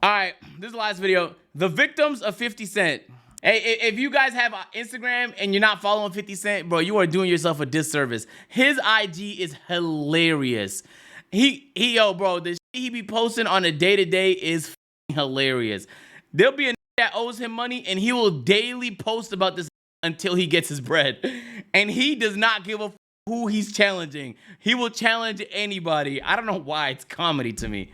All right, this is the last video. The victims of 50 Cent. Hey, if you guys have Instagram and you're not following 50 Cent, bro, you are doing yourself a disservice. His IG is hilarious. Yo, bro, the shit he be posting on a day-to-day is hilarious. There'll be a that owes him money and he will daily post about this until he gets his bread. And he does not give a who he's challenging. He will challenge anybody. I don't know why. It's comedy to me.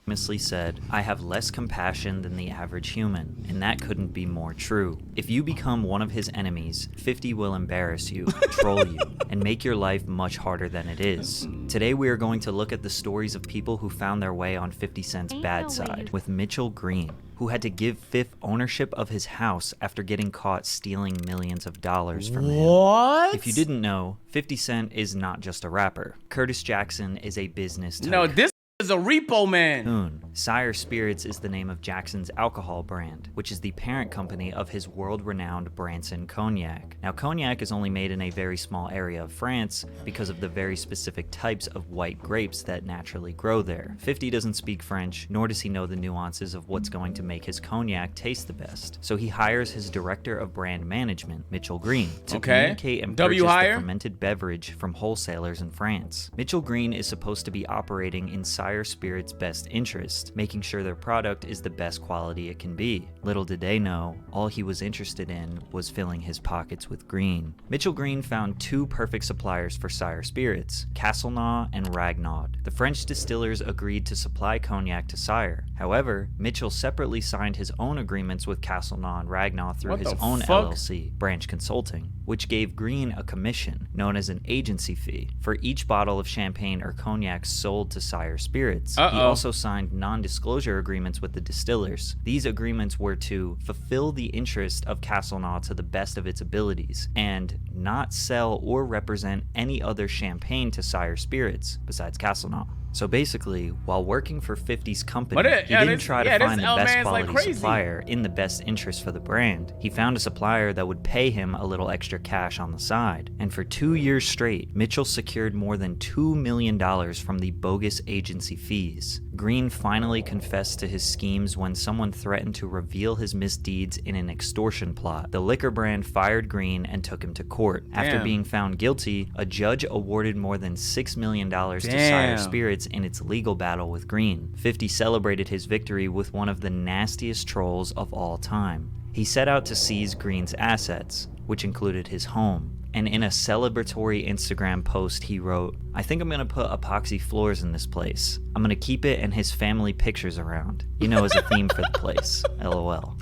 Famously said, "I have less compassion than the average human," and that couldn't be more true. If you become one of his enemies, 50 will embarrass you, troll you, and make your life much harder than it is. Today we are going to look at the stories of people who found their way on 50 Cent's bad side, with Mitchell Green, who had to give Fifth ownership of his house after getting caught stealing millions of dollars from him. What? If you didn't know, 50 Cent is not just a rapper. Curtis Jackson is a business tycoon. No, this is a repo man. Sire Spirits is the name of Jackson's alcohol brand, which is the parent company of his world-renowned Branson Cognac. Now, cognac is only made in a very small area of France because of the very specific types of white grapes that naturally grow there. 50 doesn't speak French, nor does he know the nuances of what's going to make his cognac taste the best. So he hires his director of brand management, Mitchell Green, to communicate and purchase the fermented beverage from wholesalers in France. Mitchell Green is supposed to be operating in Sire Spirits' best interest, making sure their product is the best quality it can be. Little did they know, all he was interested in was filling his pockets with green. Mitchell Green found two perfect suppliers for Sire Spirits, Castelnau and Ragnaud. The French distillers agreed to supply cognac to Sire. However, Mitchell separately signed his own agreements with Castelnau and Ragnaud through his own LLC, Branch Consulting, which gave Green a commission, known as an agency fee, for each bottle of champagne or cognac sold to Sire Spirits. He also signed non-disclosure agreements with the distillers. These agreements were to fulfill the interest of Castelnau to the best of its abilities, and not sell or represent any other champagne to Sire Spirits besides Castelnau. So basically, while working for 50's company, he didn't try to find the best quality supplier in the best interest for the brand. He found a supplier that would pay him a little extra cash on the side. And for 2 years straight, Mitchell secured more than $2 million from the bogus agency fees. Green finally confessed to his schemes when someone threatened to reveal his misdeeds in an extortion plot. The liquor brand fired Green and took him to court. After being found guilty, a judge awarded more than $6 million to Sire Spirits in its legal battle with Green. 50 celebrated his victory with one of the nastiest trolls of all time. He set out to seize Green's assets, which included his home. And in a celebratory Instagram post, he wrote, "I think I'm gonna put epoxy floors in this place. I'm gonna keep it and his family pictures around. You know, as a theme for the place. LOL."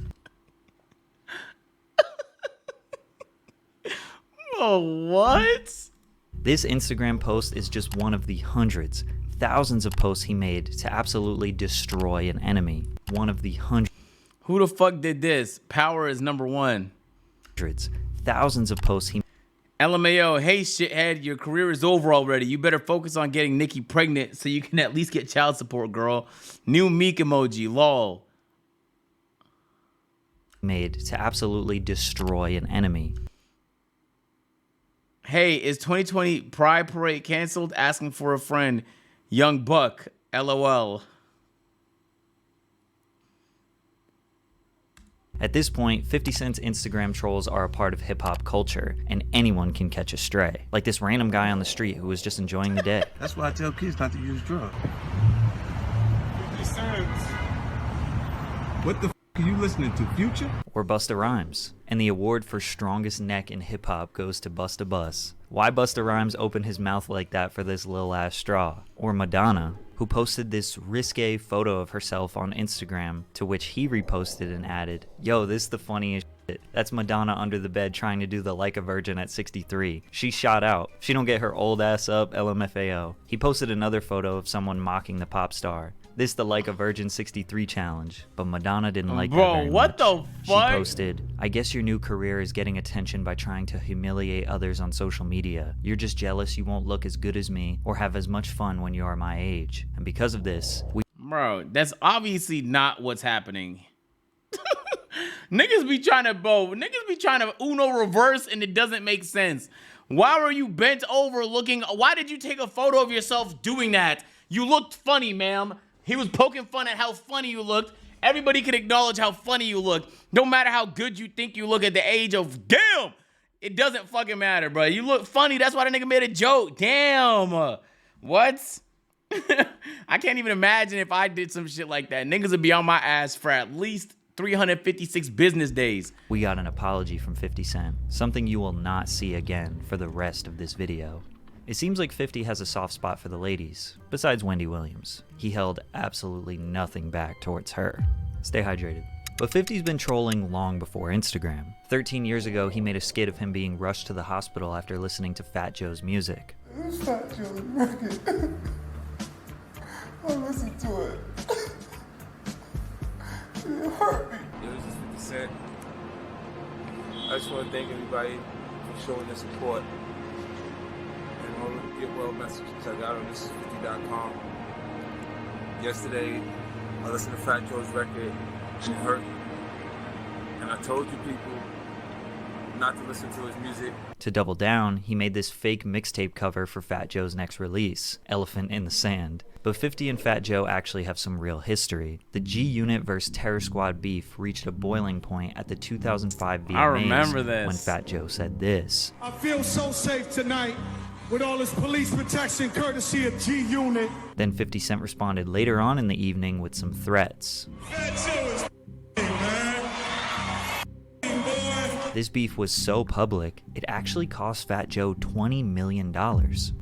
Oh, what? This Instagram post is just one of the hundreds, thousands of posts he made to absolutely destroy an enemy. One of the hundreds. Who the fuck did this? Power is number one. Thousands of posts he LMAO, hey shithead, your career is over already. You better focus on getting Nikki pregnant so you can at least get child support, girl. New meek emoji, lol. Made to absolutely destroy an enemy. Hey, is 2020 Pride Parade canceled? Asking for a friend. Young Buck, LOL. At this point, 50 Cent's Instagram trolls are a part of hip-hop culture, and anyone can catch a stray. Like this random guy on the street who was just enjoying the day. That's why I tell kids not to use drugs. 50 cents. What the f are you listening to, Future? Or Busta Rhymes. And the award for strongest neck in hip-hop goes to Busta Bus. Why Busta Rhymes opened his mouth like that for this little ass straw? Or Madonna, who posted this risque photo of herself on Instagram, to which he reposted and added, "Yo, this is the funniest shit. That's Madonna under the bed trying to do the like a virgin at 63. She shot out. She don't get her old ass up, LMFAO." He posted another photo of someone mocking the pop star. This the like a virgin 63 challenge, but Madonna didn't like that very much. What the fuck? She posted, "I guess your new career is getting attention by trying to humiliate others on social media. You're just jealous you won't look as good as me or have as much fun when you are my age. And because of this, Bro, that's obviously not what's happening. Niggas be trying to Uno reverse and it doesn't make sense. Why were you bent over looking? Why did you take a photo of yourself doing that? You looked funny, ma'am. He was poking fun at how funny you looked, Everybody can acknowledge how funny you look. No matter how good you think you look at the age of, damn, it doesn't fucking matter, bro. You look funny. That's why the nigga made a joke. Damn. What? I can't even imagine if I did some shit like that. Niggas would be on my ass for at least 356 business days. We got an apology from 50 Cent, something you will not see again for the rest of this video. It seems like 50 has a soft spot for the ladies, besides Wendy Williams. He held absolutely nothing back towards her. Stay hydrated. But 50's been trolling long before Instagram. 13 years ago, he made a skit of him being rushed to the hospital after listening to Fat Joe's music. It's Fat Joe's record. I listened to it. It hurt me. Yo, this is 50 Cent. I just want to thank everybody for showing their support and all the get well messages I got on this50.com. Yesterday, I listened to Fat Joe's record. It hurt me. And I told you people not to listen to his music. To double down, he made this fake mixtape cover for Fat Joe's next release, Elephant in the Sand. But 50 and Fat Joe actually have some real history. The G-Unit vs. Terror Squad beef reached a boiling point at the 2005 VMAs. I remember this. When Fat Joe said this. I feel so safe tonight with all this police protection courtesy of G-Unit. Then 50 Cent responded later on in the evening with some threats. Fat Joe is man. This beef was so public, it actually cost Fat Joe $20 million.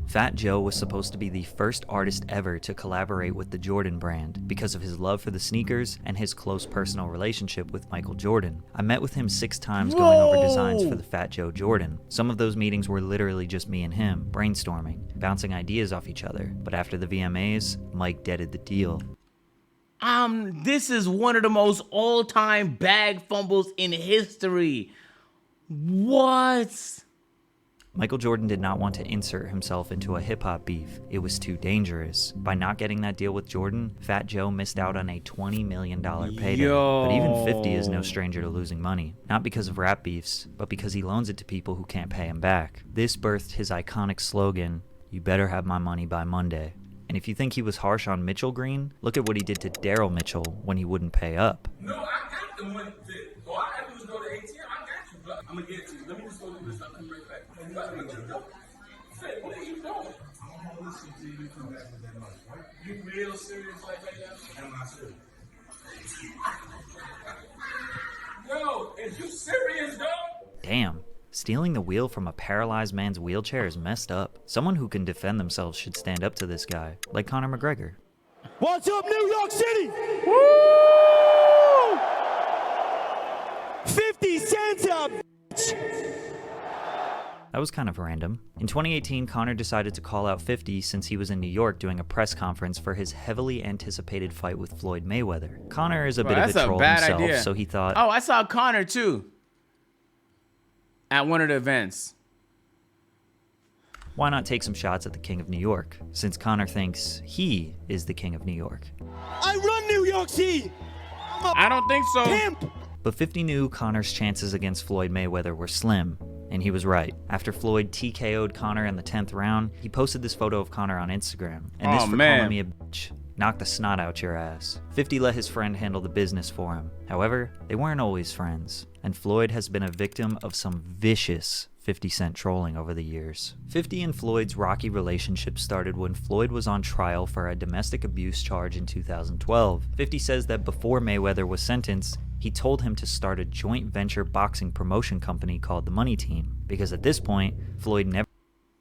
Fat Joe was supposed to be the first artist ever to collaborate with the Jordan brand because of his love for the sneakers and his close personal relationship with Michael Jordan. I met with him 6 times going over designs for the Fat Joe Jordan. Some of those meetings were literally just me and him, brainstorming, bouncing ideas off each other. But after the VMAs, Mike deaded the deal. This is one of the most all-time bag fumbles in history. What? Michael Jordan did not want to insert himself into a hip-hop beef. It was too dangerous. By not getting that deal with Jordan, Fat Joe missed out on a $20 million payday. Yo. But even 50 is no stranger to losing money. Not because of rap beefs, but because he loans it to people who can't pay him back. This birthed his iconic slogan, "You better have my money by Monday." And if you think he was harsh on Mitchell Green, look at what he did to Daryl Mitchell when he wouldn't pay up. No, I got the money. All I have to do is go to ATM. I got you, bro. I'm going to get it to you. Let me just go do this. I'll come right back. You about to make you go. Say, what are you doing? I'm going to listen to you come back with that money, right? You real serious like that? I'm not serious. Yo, is you serious, dog? Damn. Stealing the wheel from a paralyzed man's wheelchair is messed up. Someone who can defend themselves should stand up to this guy, like Conor McGregor. What's up, New York City? Woo! 50 cents up, That was kind of random. In 2018, Conor decided to call out 50 since he was in New York doing a press conference for his heavily anticipated fight with Floyd Mayweather. Conor is a bit of a troll himself, so he thought, Oh, I saw Conor too at one of the events. why not take some shots at the King of New York, since Conor thinks he is the King of New York. I run New York City. I don't think so. Pimp. But 50 knew Conor's chances against Floyd Mayweather were slim, and he was right. After Floyd TKO'd Conor in the 10th round, he posted this photo of Conor on Instagram. And this for calling me a bitch. Knock the snot out your ass. 50 let his friend handle the business for him. However, they weren't always friends, and Floyd has been a victim of some vicious 50 Cent trolling over the years. 50 and Floyd's rocky relationship started when Floyd was on trial for a domestic abuse charge in 2012. 50 says that before Mayweather was sentenced, he told him to start a joint venture boxing promotion company called the Money Team, because at this point, Floyd never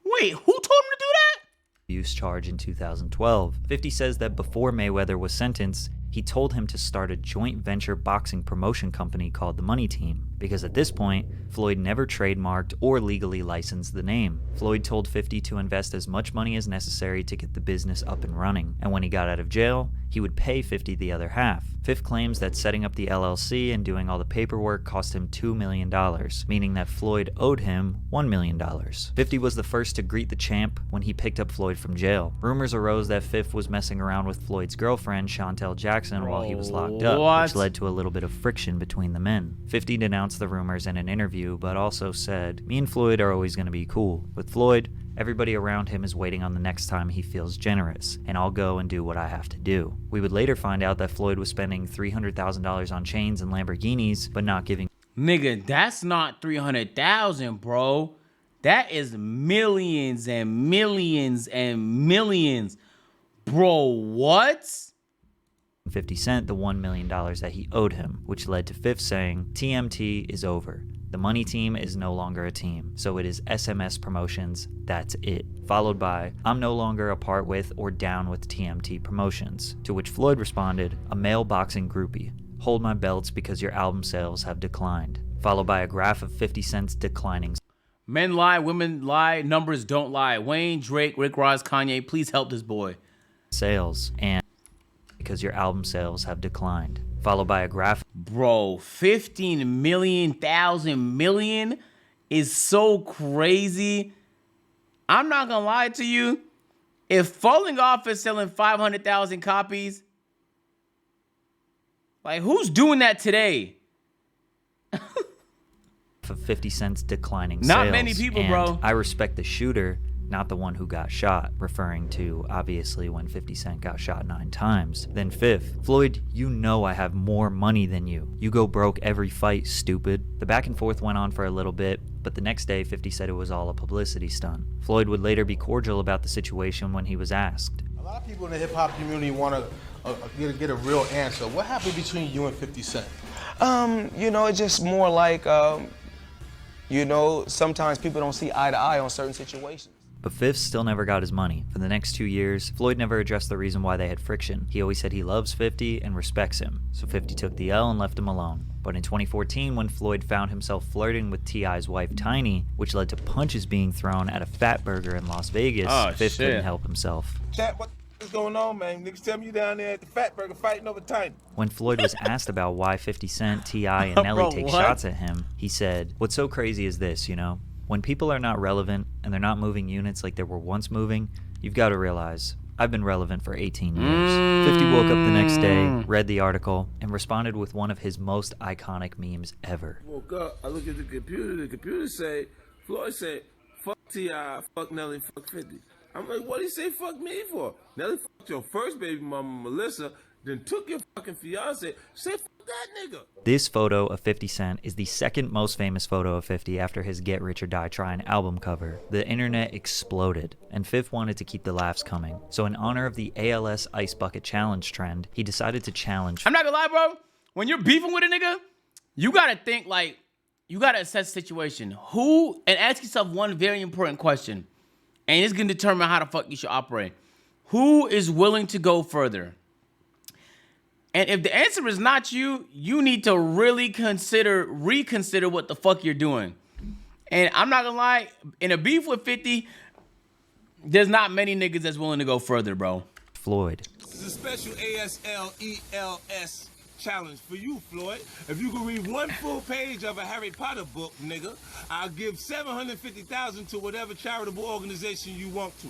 Wait, who told him to do that? abuse charge in 2012. 50 says that before Mayweather was sentenced, he told him to start a joint venture boxing promotion company called the Money Team, because at this point, Floyd never trademarked or legally licensed the name. Floyd told 50 to invest as much money as necessary to get the business up and running, and when he got out of jail, he would pay 50 the other half. Fifth claims that setting up the LLC and doing all the paperwork cost him $2 million, meaning that Floyd owed him $1 million. 50 was the first to greet the champ when he picked up Floyd from jail. Rumors arose that Fifth was messing around with Floyd's girlfriend, Chantel Jackson, while he was locked up, which led to a little bit of friction between the men. 50 denounced the rumors in an interview, but also said, "Me and Floyd are always going to be cool. With Floyd, Everybody around him is waiting on the next time he feels generous, and I'll go and do what I have to do. We would later find out that Floyd was spending $300,000 on chains and Lamborghinis, but not giving. Nigga, that's not 300,000, bro. That is millions and millions and millions. Bro, what? 50 Cent the $1 million that he owed him, which led to Fifth saying, TMT is over. The money team is no longer a team, so it is SMS Promotions, that's it. Followed by, I'm no longer a part with or down with TMT Promotions. To which Floyd responded, a male boxing groupie. Hold my belts because your album sales have declined. Followed by a graph of 50 Cent's declining. Men lie, women lie, numbers don't lie. Wayne, Drake, Rick Ross, Kanye, please help this boy. Sales, and because your album sales have declined. Followed by a graph. Bro, 15 million, thousand million is so crazy. I'm not gonna lie to you. If Falling Off is selling 500,000 copies, like who's doing that today? Of 50 Cent's declining Not sales. many people, and bro. I respect the shooter, not the one who got shot, referring to obviously when 50 Cent got shot 9 times. Then Fifth, Floyd, you know I have more money than you. You go broke every fight, stupid. The back and forth went on for a little bit, but the next day 50 said it was all a publicity stunt. Floyd would later be cordial about the situation when he was asked. A lot of people in the hip-hop community want to get a real answer. What happened between you and 50 Cent? You know, it's just more like, you know, sometimes people don't see eye to eye on certain situations. But Fifth still never got his money. For the next 2 years, Floyd never addressed the reason why they had friction. He always said he loves 50 and respects him, so 50 took the L and left him alone. But in 2014, when Floyd found himself flirting with T.I.'s wife, Tiny, which led to punches being thrown at a Fat Burger in Las Vegas, Fifth couldn't help himself. Chat, what is going on, man? Niggas tell me you down there at the Fat Burger fighting over Tiny. When Floyd was asked about why 50 Cent, T.I., and Nelly Bro, take what? shots at him, he said, what's so crazy is this, you know? When people are not relevant and they're not moving units like they were once moving, you've got to realize, I've been relevant for 18 years. 50 woke up the next day, read the article, and responded with one of his most iconic memes ever. Woke up, I look at the computer say, Floyd said, fuck T.I., fuck Nelly, fuck 50. I'm like, what did he say fuck me for? Nelly fucked your first baby mama, Melissa, then took your fucking fiance, say fuck that nigga. This photo of 50 Cent is the second most famous photo of 50 after his Get Rich or Die Trying album cover. The internet exploded, and Fifth wanted to keep the laughs coming. So in honor of the ALS Ice Bucket Challenge trend, he decided to challenge. I'm not gonna lie, bro. When you're beefing with a nigga, you gotta think like, you gotta assess the situation. Who, and ask yourself one very important question, and it's gonna determine how the fuck you should operate. Who is willing to go further? And if the answer is not you, you need to really reconsider what the fuck you're doing. And I'm not gonna lie, in a beef with 50, there's not many niggas that's willing to go further, bro. Floyd. This is a special ASLELS challenge for you, Floyd. If you can read one full page of a Harry Potter book, nigga, I'll give $750,000 to whatever charitable organization you want to.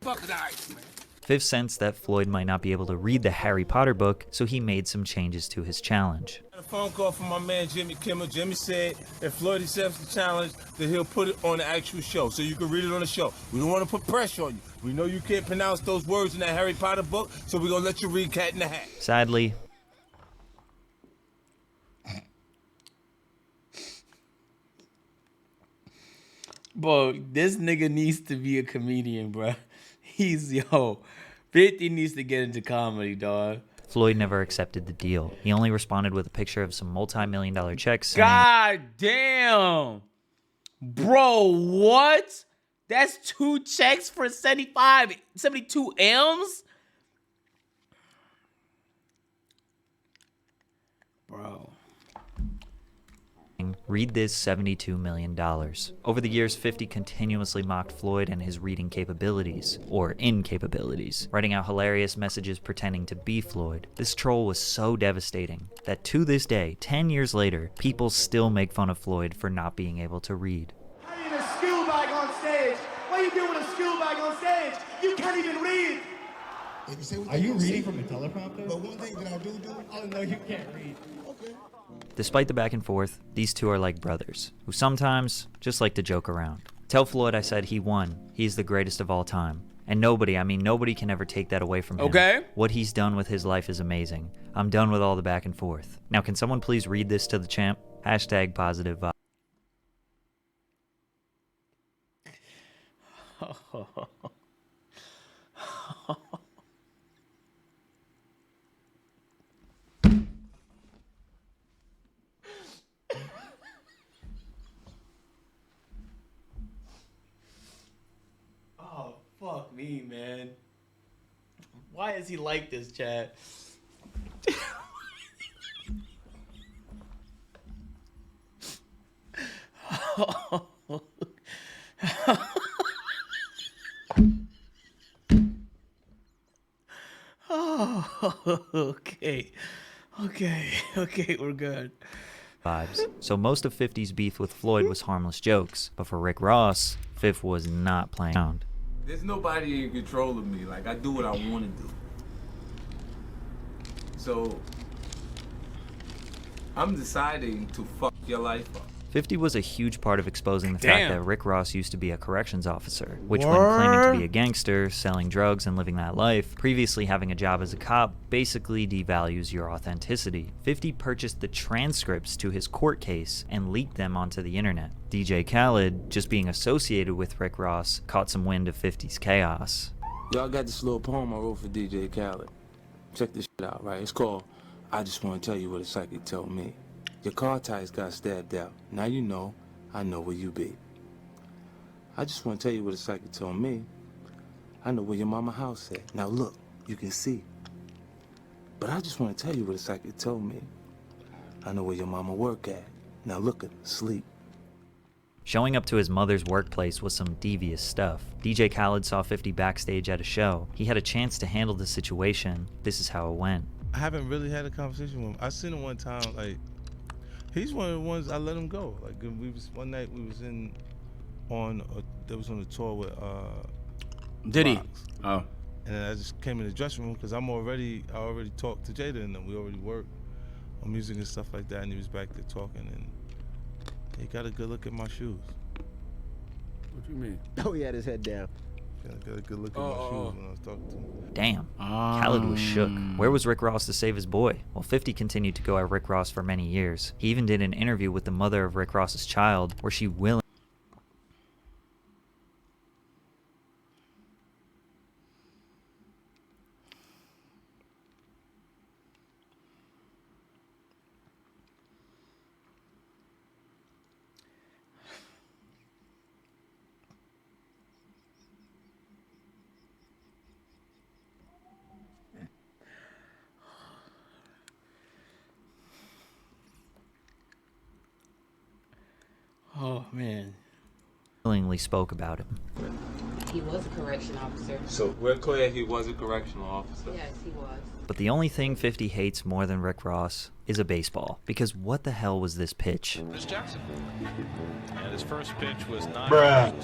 Fuck the ice, man. Fifth sensed that Floyd might not be able to read the Harry Potter book, so he made some changes to his challenge. A phone call from my man Jimmy Kimmel. Jimmy said if Floyd accepts the challenge, then he'll put it on the actual show, so you can read it on the show. We don't want to put pressure on you. We know you can't pronounce those words in that Harry Potter book, so we're gonna let you read Cat in the Hat. Sadly, Bro, this nigga needs to be a comedian, bro. 50 needs to get into comedy, dog. Floyd never accepted the deal. He only responded with a picture of some multi-million-dollar checks saying, God damn. Bro, what? That's 2 checks for 72 M's? Bro. read this $72 million. Over the years, 50 continuously mocked Floyd and his reading capabilities, or incapabilities, writing out hilarious messages pretending to be Floyd. This troll was so devastating that to this day, 10 years later, people still make fun of Floyd for not being able to read. How are you in a school bag on stage? What are you doing with a school bag on stage? You can't even read. Are you reading from a teleprompter? But one thing that I do. Oh no, you can't read. Okay. Despite the back and forth, these two are like brothers, who sometimes just like to joke around. Tell Floyd I said he won. He's the greatest of all time. And nobody can ever take that away from him. Okay. What he's done with his life is amazing. I'm done with all the back and forth. Now, can someone please read this to the champ? Hashtag positive vibe. Oh, fuck me, man. Why is he like this, Chad? Okay, we're good. Vibes. So most of 50's beef with Floyd was harmless jokes, but for Rick Ross, Fifth was not playing around. There's nobody in control of me. Like, I do what I want to do. So, I'm deciding to fuck your life up. 50 was a huge part of exposing the fact Damn. that Rick Ross used to be a corrections officer, which when claiming to be a gangster, selling drugs, and living that life, previously having a job as a cop, basically devalues your authenticity. 50 purchased the transcripts to his court case and leaked them onto the internet. DJ Khaled, just being associated with Rick Ross, caught some wind of 50's chaos. Y'all got this little poem I wrote for DJ Khaled. Check this shit out, right? It's called I Just Want to Tell You What a Psychic Told Me. Your car tires got stabbed out. Now you know, I know where you be. I just want to tell you what a psychic told me. I know where your mama house at. Now look, you can see. But I just want to tell you what a psychic told me. I know where your mama work at. Now look at her, sleep. Showing up to his mother's workplace was some devious stuff. DJ Khaled saw 50 backstage at a show. He had a chance to handle the situation. This is how it went. I haven't really had a conversation with him. I seen him one time, like, he's one of the ones I let him go. Like, one night we was on a tour with Did he? Fox. Oh. And then I just came in the dressing room because I already talked to Jada and them. We already worked on music and stuff like that, and he was back there talking, and he got a good look at my shoes. What you mean? Oh, he had his head down. Got a good look at my shoes when I was talking to him. Damn. Khaled was shook. Where was Rick Ross to save his boy? Well, 50 continued to go at Rick Ross for many years. He even did an interview with the mother of Rick Ross's child where she willingly Oh, man. spoke about him. He was a correction officer. So we're clear he was a correctional officer. Yes, he was. But the only thing 50 hates more than Rick Ross is a baseball. Because what the hell was this pitch? Chris Jackson. And his first pitch was not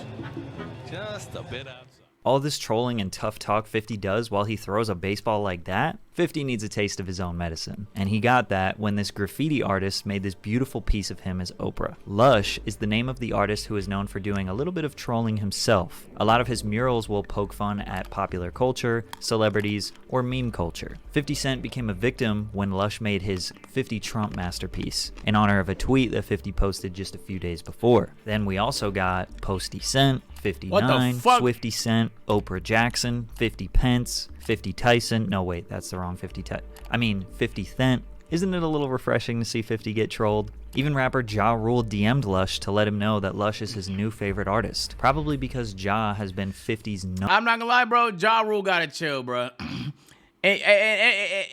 just a bit outside. All this trolling and tough talk 50 does while he throws a baseball like that? 50 needs a taste of his own medicine. And he got that when this graffiti artist made this beautiful piece of him as Oprah. Lush is the name of the artist who is known for doing a little bit of trolling himself. A lot of his murals will poke fun at popular culture, celebrities, or meme culture. 50 Cent became a victim when Lush made his 50 Trump masterpiece in honor of a tweet that 50 posted just a few days before. Then we also got Posty Cent, 59, Swifty Cent, Oprah Jackson, 50 Pence, 50 Tyson. No, wait, that's the wrong 50 50 Cent. Isn't it a little refreshing to see 50 get trolled? Even rapper Ja Rule DM'd Lush to let him know that Lush is his new favorite artist. Probably because Ja has been 50's I'm not gonna lie, bro. Ja Rule gotta chill, bro. I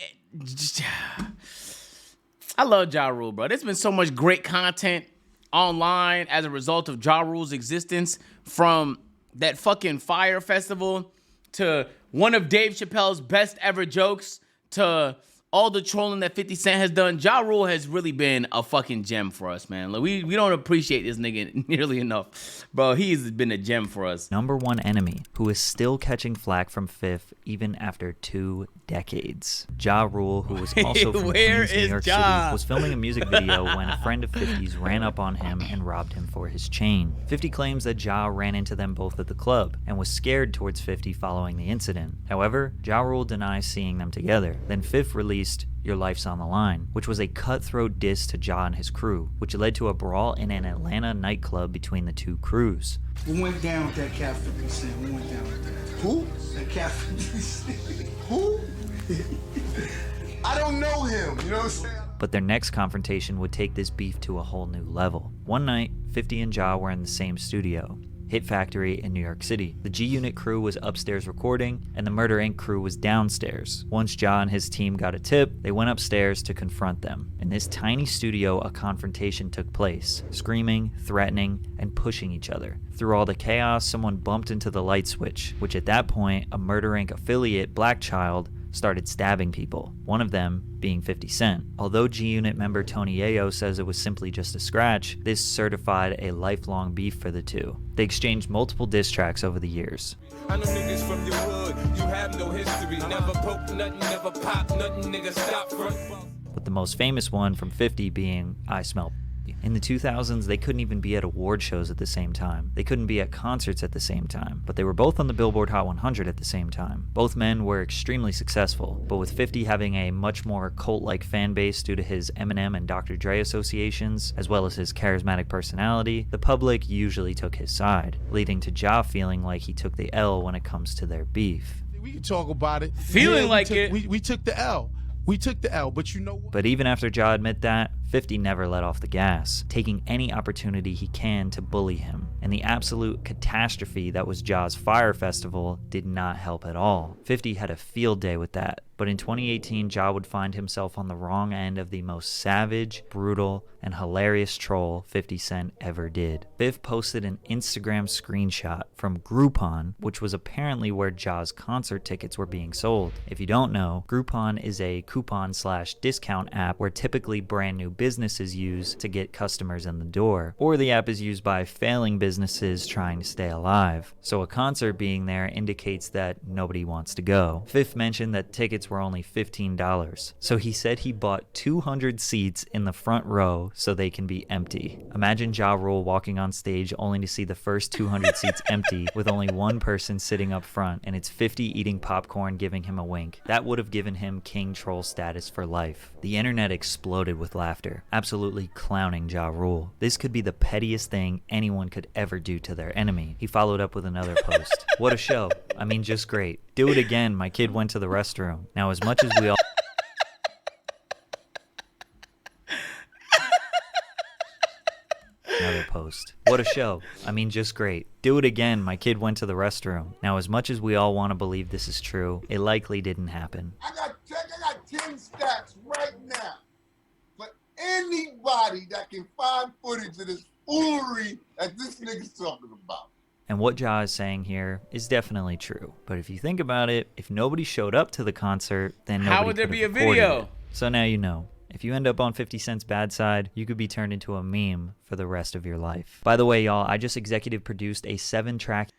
love Ja Rule, bro. There's been so much great content online as a result of Ja Rule's existence, from that fucking Fire Festival to one of Dave Chappelle's best ever jokes to all the trolling that 50 Cent has done, Ja Rule has really been a fucking gem for us, man. Like, we don't appreciate this nigga nearly enough. Bro, he's been a gem for us. Number one enemy, who is still catching flack from Fifth even after 2 decades. Ja Rule, who was also from Where Queens, New is York Ja? City, was filming a music video when a friend of 50's ran up on him and robbed him for his chain. 50 claims that Ja ran into them both at the club and was scared towards 50 following the incident. However, Ja Rule denies seeing them together. Then Fifth released Your Life's on the Line, which was a cutthroat diss to Ja and his crew, which led to a brawl in an Atlanta nightclub between the two crews. What went down with that cat 50 Cent? What went down with that? Who? That cat 50 Cent. Who? I don't know him, you know what I'm saying? But their next confrontation would take this beef to a whole new level. One night, 50 and Ja were in the same studio, Hit Factory in New York City. The G-Unit crew was upstairs recording, and the Murder Inc. crew was downstairs. Once Ja and his team got a tip, they went upstairs to confront them. In this tiny studio, a confrontation took place, screaming, threatening, and pushing each other. Through all the chaos, someone bumped into the light switch, which at that point, a Murder Inc. affiliate, Black Child, started stabbing people, one of them being 50 Cent. Although G-Unit member Tony Yayo says it was simply just a scratch, this certified a lifelong beef for the two. They exchanged multiple diss tracks over the years. I know niggas from your hood, you have no history. Never poke nothing, never pop nothing, nigga stop front. With the most famous one from 50 being I Smell. In the 2000s, they couldn't even be at award shows at the same time. They couldn't be at concerts at the same time, but they were both on the Billboard Hot 100 at the same time. Both men were extremely successful, but with 50 having a much more cult-like fan base due to his Eminem and Dr. Dre associations, as well as his charismatic personality, the public usually took his side, leading to Ja feeling like he took the L when it comes to their beef. We can talk about it. Feeling like it. We took the L. We took the L, but you know what? But even after Ja admit that, 50 never let off the gas, taking any opportunity he can to bully him. And the absolute catastrophe that was Ja's Fire Festival did not help at all. 50 had a field day with that. But in 2018, Ja would find himself on the wrong end of the most savage, brutal, and hilarious troll 50 Cent ever did. Biff posted an Instagram screenshot from Groupon, which was apparently where Ja's concert tickets were being sold. If you don't know, Groupon is a coupon/discount app where typically brand new businesses use to get customers in the door, or the app is used by failing businesses trying to stay alive. So a concert being there indicates that nobody wants to go. Fifth mentioned that tickets were only $15, so he said he bought 200 seats in the front row so they can be empty. Imagine Ja Rule walking on stage only to see the first 200 seats empty with only one person sitting up front, and it's 50 eating popcorn giving him a wink. That would have given him king troll status for life. The internet exploded with laughter, absolutely clowning Ja Rule. This could be the pettiest thing anyone could ever do to their enemy. He followed up with another post. What a show. I mean, just great. Do it again. My kid went to the restroom. Now, as much as we all... Another post. What a show. I mean, just great. Do it again. My kid went to the restroom. Now, as much as we all want to believe this is true, it likely didn't happen. I got 10 stacks right now for anybody that can find footage of this foolery that this nigga's talking about. And what Ja is saying here is definitely true. But if you think about it, if nobody showed up to the concert, then nobody How would there could be have a recorded video? it. So now you know. If you end up on 50 Cent's bad side, you could be turned into a meme for the rest of your life. By the way, y'all, I just executive produced a 7-track...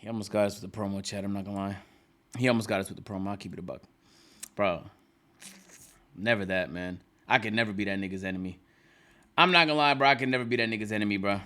He almost got us with the promo, chat. I'm not gonna lie. He almost got us with the promo. I'll keep it a buck. Bro, never that, man. I could never be that nigga's enemy. I'm not gonna lie, bro. I could never be that nigga's enemy, bro.